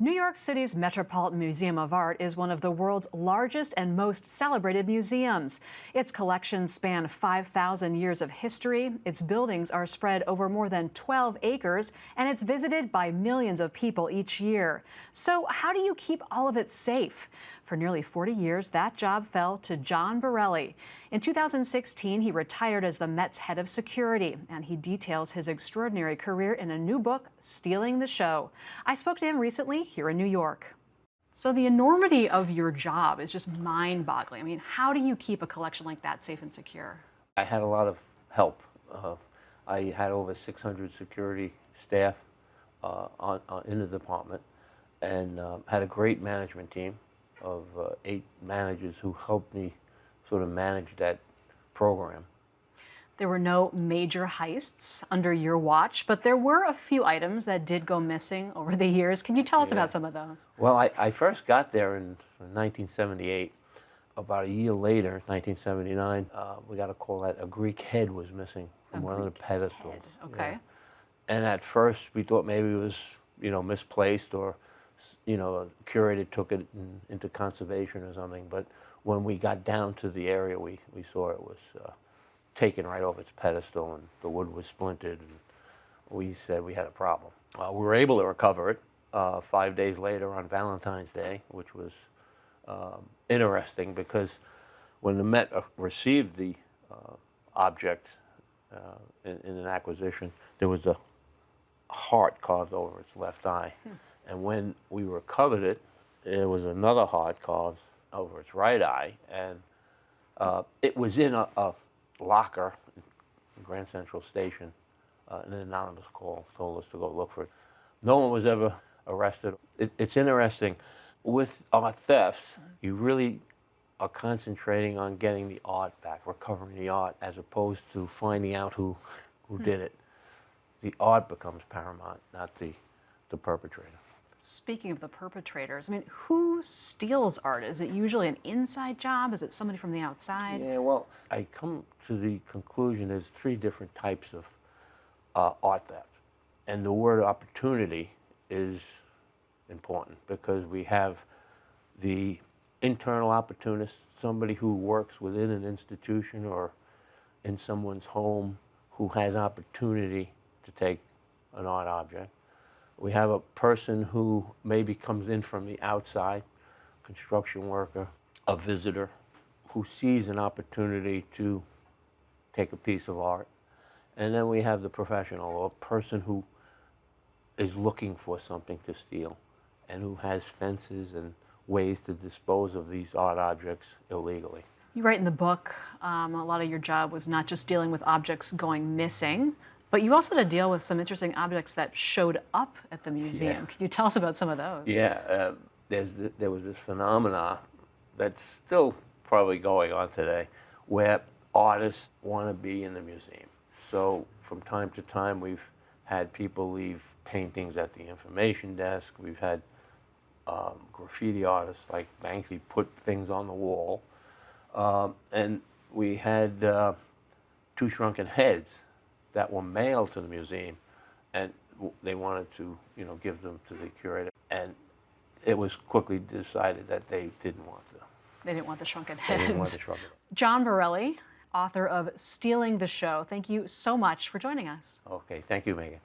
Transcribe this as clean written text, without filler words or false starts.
New York City's Metropolitan Museum of Art is one of the world's largest and most celebrated museums. Its collections span 5,000 years of history, its buildings are spread over more than 12 acres, and it's visited by millions of people each year. So, how do you keep all of it safe? For nearly 40 years, that job fell to John Borelli. In 2016, he retired as the Met's head of security, and he details his extraordinary career in a new book, Stealing the Show. I spoke to him recently here in New York. So the enormity of your job is just mind-boggling. I mean, how do you keep a collection like that safe and secure? I had a lot of help. I had over 600 security staff in the department, and had a great management team of 8 managers who helped me sort of manage that program. There were no major heists under your watch, but there were a few items that did go missing over the years. Can you tell us Yeah. about some of those? Well, I first got there in 1978. About a year later, 1979, we got a call that a Greek head was missing from one of the pedestals. Head. Okay. Yeah. And at first, we thought maybe it was, misplaced, or, a curator took it into conservation or something. But when we got down to the area, we saw it was taken right off its pedestal, and the wood was splintered, and we said we had a problem. We were able to recover it 5 days later on Valentine's Day, which was interesting because when the Met received the object in an acquisition, there was a heart carved over its left eye. And when we recovered it, there was another heart carved over its right eye, and it was in a locker in Grand Central Station. An anonymous call told us to go look for it. No one was ever arrested. It's interesting. With art thefts, you really are concentrating on getting the art back, recovering the art, as opposed to finding out who did it. The art becomes paramount, not the perpetrator. Speaking of the perpetrators, I mean, who steals art? Is it usually an inside job? Is it somebody from the outside? Yeah, well, I come to the conclusion there's 3 different types of art theft. And the word opportunity is important because we have the internal opportunist, somebody who works within an institution or in someone's home who has opportunity to take an art object. We have a person who maybe comes in from the outside, construction worker, a visitor, who sees an opportunity to take a piece of art. And then we have the professional, or a person who is looking for something to steal and who has fences and ways to dispose of these art objects illegally. You write in the book, a lot of your job was not just dealing with objects going missing, but you also had to deal with some interesting objects that showed up at the museum. Yeah. Can you tell us about some of those? Yeah, there was this phenomena that's still probably going on today, where artists want to be in the museum. So from time to time, we've had people leave paintings at the information desk. We've had graffiti artists like Banksy put things on the wall. And we had 2 shrunken heads that were mailed to the museum, and they wanted to, give them to the curator. And it was quickly decided that they didn't want to. They didn't want the shrunken They heads. didn't want the shrunken. John Borelli, author of Stealing the Show. Thank you so much for joining us. Okay, thank you, Megan.